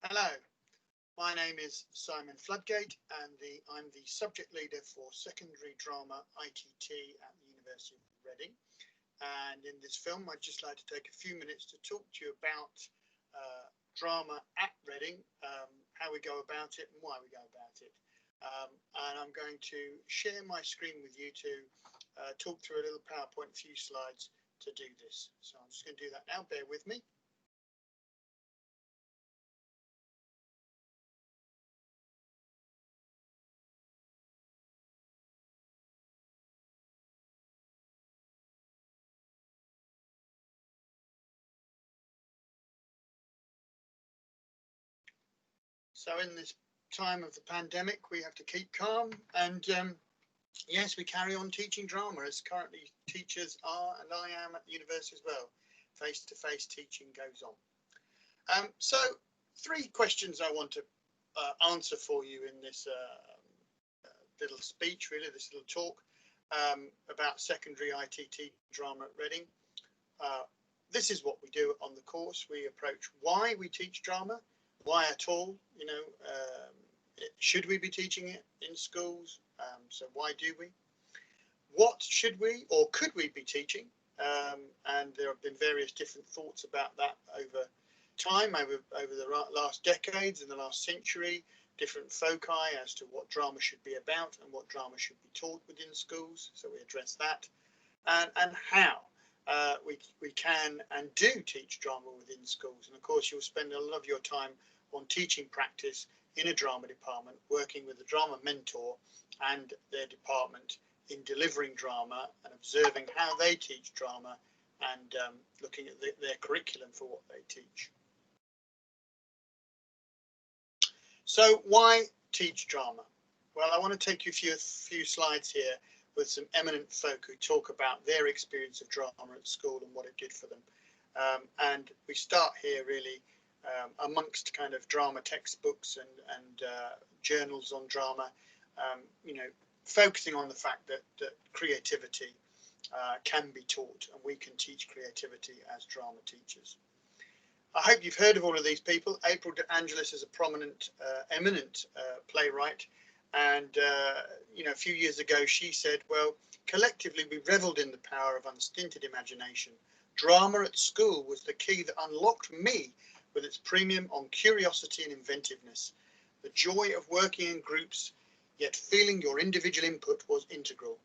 Hello, my name is Simon Floodgate and I'm the subject leader for secondary drama ITT at the University of Reading. And in this film, I'd just like to take a few minutes to talk to you about drama at Reading, how we go about it and why we go about it. And I'm going to share my screen with you to talk through a little PowerPoint, a few slides to do this. So I'm just going to do that now, bear with me. So in this time of the pandemic, we have to keep calm and yes, we carry on teaching drama as currently teachers are, and I am at the university as well. Face-to-face teaching goes on. So 3 questions I want to answer for you in this little speech, really, this little talk about secondary ITT drama at Reading. This is what we do on the course. We approach why we teach drama. Why at all? You know, should we be teaching it in schools? So why do we? What should we or could we be teaching? And there have been various different thoughts about that over time, over the last decades and the last century, different foci as to what drama should be about and what drama should be taught within schools. So we address that and how. We can and do teach drama within schools, and of course you'll spend a lot of your time on teaching practice in a drama department, working with a drama mentor and their department in delivering drama and observing how they teach drama and looking at their curriculum for what they teach. So why teach drama? Well, I want to take you a few slides here with some eminent folk who talk about their experience of drama at school and what it did for them. And we start here really amongst kind of drama textbooks and journals on drama, you know, focusing on the fact that creativity can be taught and we can teach creativity as drama teachers. I hope you've heard of all of these people. April De Angelis is a prominent, eminent playwright. And, you know, a few years ago, she said, well, collectively, we reveled in the power of unstinted imagination. Drama at school was the key that unlocked me with its premium on curiosity and inventiveness. The joy of working in groups, yet feeling your individual input was integral.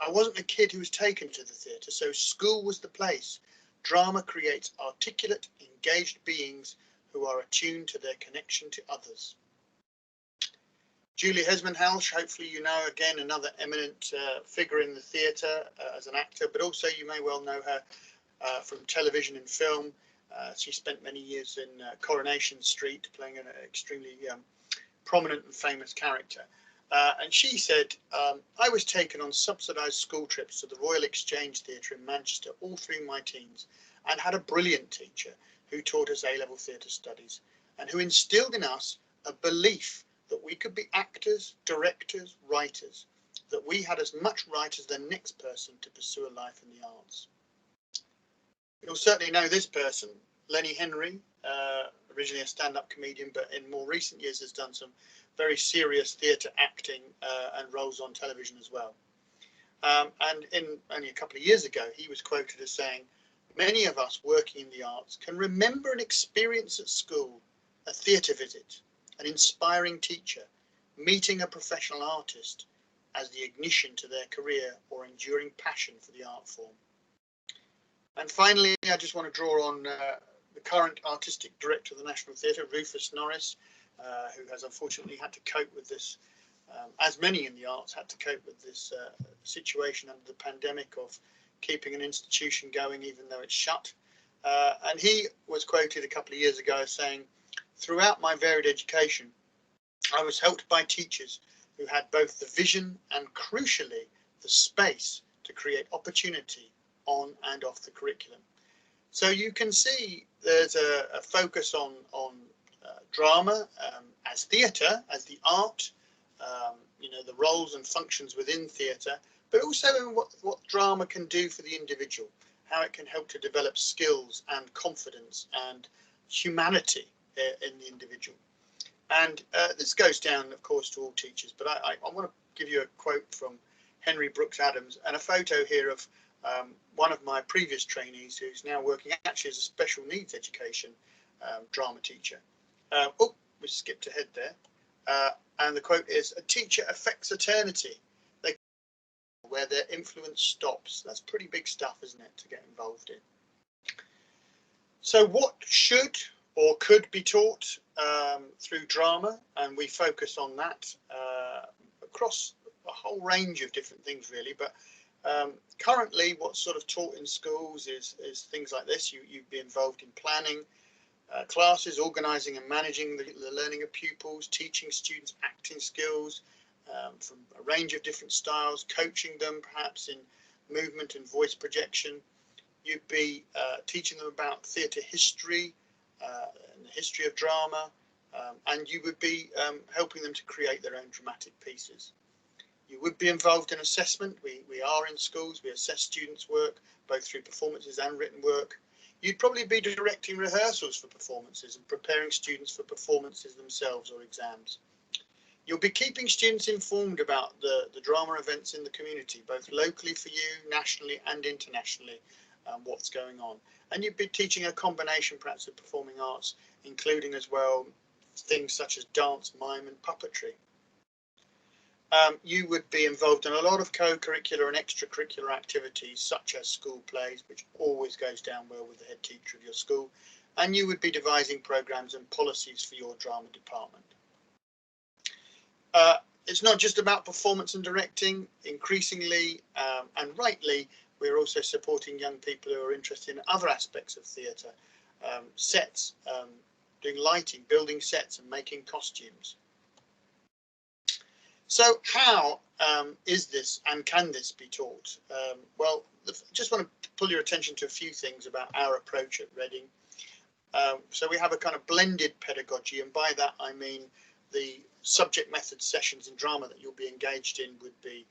I wasn't a kid who was taken to the theatre, so school was the place. Drama creates articulate, engaged beings who are attuned to their connection to others. Julie Hesmanhalsch, hopefully you know, again, another eminent figure in the theatre as an actor, but also you may well know her from television and film. She spent many years in Coronation Street playing an extremely prominent and famous character. And she said, I was taken on subsidised school trips to the Royal Exchange Theatre in Manchester all through my teens and had a brilliant teacher who taught us A-level theatre studies and who instilled in us a belief that we could be actors, directors, writers, that we had as much right as the next person to pursue a life in the arts. You'll certainly know this person, Lenny Henry, originally a stand-up comedian, but in more recent years has done some very serious theatre acting and roles on television as well. And in only a couple of years ago, he was quoted as saying, many of us working in the arts can remember an experience at school, a theatre visit, an inspiring teacher, meeting a professional artist as the ignition to their career or enduring passion for the art form. And finally, I just want to draw on the current artistic director of the National Theatre, Rufus Norris, who has unfortunately had to cope with this, as many in the arts had to cope with this situation under the pandemic of keeping an institution going even though it's shut. And he was quoted a couple of years ago as saying, throughout my varied education, I was helped by teachers who had both the vision and, crucially, the space to create opportunity on and off the curriculum. So you can see there's a focus on drama as theatre, as the art, you know, the roles and functions within theatre, but also in what drama can do for the individual, how it can help to develop skills and confidence and humanity in the individual. And this goes down, of course, to all teachers, but I want to give you a quote from Henry Brooks Adams and a photo here of one of my previous trainees who's now working actually as a special needs education drama teacher. Oh, we skipped ahead there. And the quote is, "A teacher affects eternity. They where their influence stops." That's pretty big stuff, isn't it, to get involved in? So what should or could be taught through drama? And we focus on that across a whole range of different things, really. But currently, what's sort of taught in schools is things like this. You'd be involved in planning classes, organising and managing the learning of pupils, teaching students acting skills from a range of different styles, coaching them perhaps in movement and voice projection. You'd be teaching them about theatre history and the history of drama, and you would be helping them to create their own dramatic pieces. You would be involved in assessment. We are in schools, we assess students' work, both through performances and written work. You'd probably be directing rehearsals for performances and preparing students for performances themselves or exams. You'll be keeping students informed about the drama events in the community, both locally for you, nationally and internationally, what's going on. And you'd be teaching a combination perhaps of performing arts, including as well things such as dance, mime and puppetry. You would be involved in a lot of co-curricular and extracurricular activities such as school plays, which always goes down well with the head teacher of your school, and you would be devising programs and policies for your drama department. It's not just about performance and directing. Increasingly and rightly, we're also supporting young people who are interested in other aspects of theatre, sets, doing lighting, building sets and making costumes. So how is this and can this be taught? Well, just want to pull your attention to a few things about our approach at Reading. So we have a kind of blended pedagogy, and by that I mean the subject method sessions in drama that you'll be engaged in would be,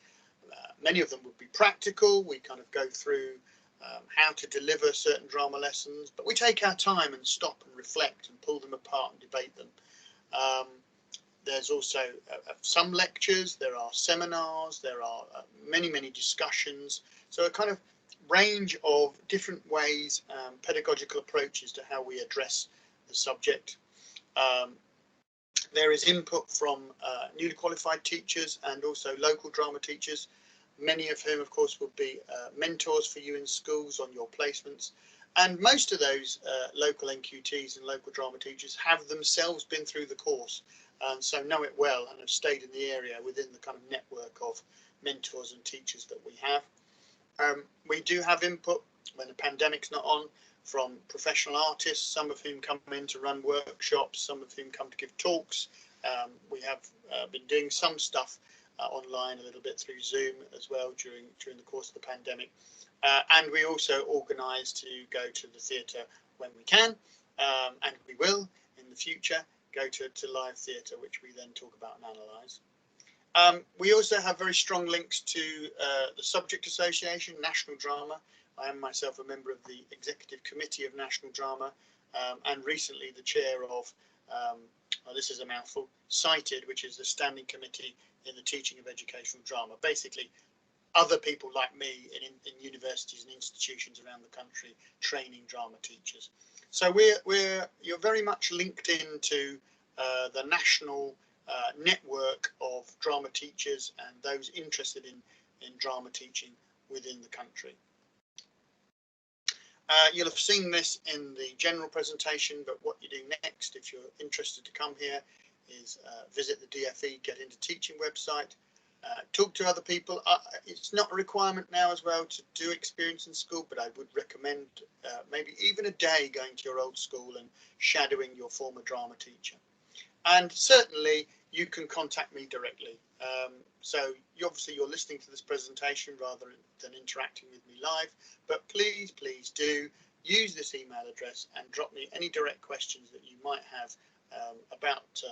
many of them would be practical. We kind of go through how to deliver certain drama lessons, but we take our time and stop and reflect and pull them apart and debate them. There's also some lectures, there are seminars, there are many discussions. So a kind of range of different ways, pedagogical approaches to how we address the subject. There is input from newly qualified teachers and also local drama teachers, many of whom, of course, will be mentors for you in schools on your placements. And most of those local NQTs and local drama teachers have themselves been through the course, and so know it well and have stayed in the area within the kind of network of mentors and teachers that we have. We do have input when the pandemic's not on from professional artists, some of whom come in to run workshops, some of whom come to give talks. We have been doing some stuff online a little bit through Zoom as well during the course of the pandemic. And we also organise to go to the theatre when we can, and we will in the future go to live theatre, which we then talk about and analyse. We also have very strong links to the Subject Association, National Drama. I am myself a member of the Executive Committee of National Drama, and recently the chair of, this is a mouthful, CITED, which is the Standing Committee in the Teaching of Educational Drama. Basically, other people like me in universities and institutions around the country training drama teachers. So you're very much linked into the national network of drama teachers and those interested in drama teaching within the country. You'll have seen this in the general presentation, but what you do next, if you're interested to come here, is visit the DFE Get Into Teaching website, talk to other people. It's not a requirement now as well to do experience in school, but I would recommend maybe even a day going to your old school and shadowing your former drama teacher. And certainly you can contact me directly. So obviously you're listening to this presentation rather than interacting with me live, but please do use this email address and drop me any direct questions that you might have about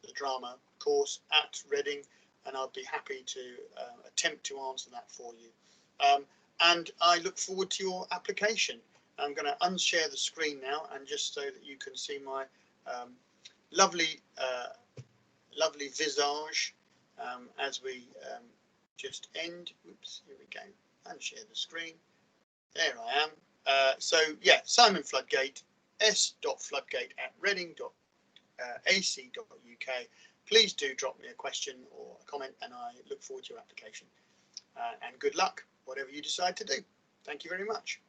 the drama course at Reading, and I'll be happy to attempt to answer that for you. And I look forward to your application. I'm going to unshare the screen now, and just so that you can see my Lovely, lovely visage as we just end. Oops, here we go. Unshare the screen. There I am. So yeah, Simon Floodgate, s.floodgate@reading.ac.uk. Please do drop me a question or a comment, and I look forward to your application. And good luck, whatever you decide to do. Thank you very much.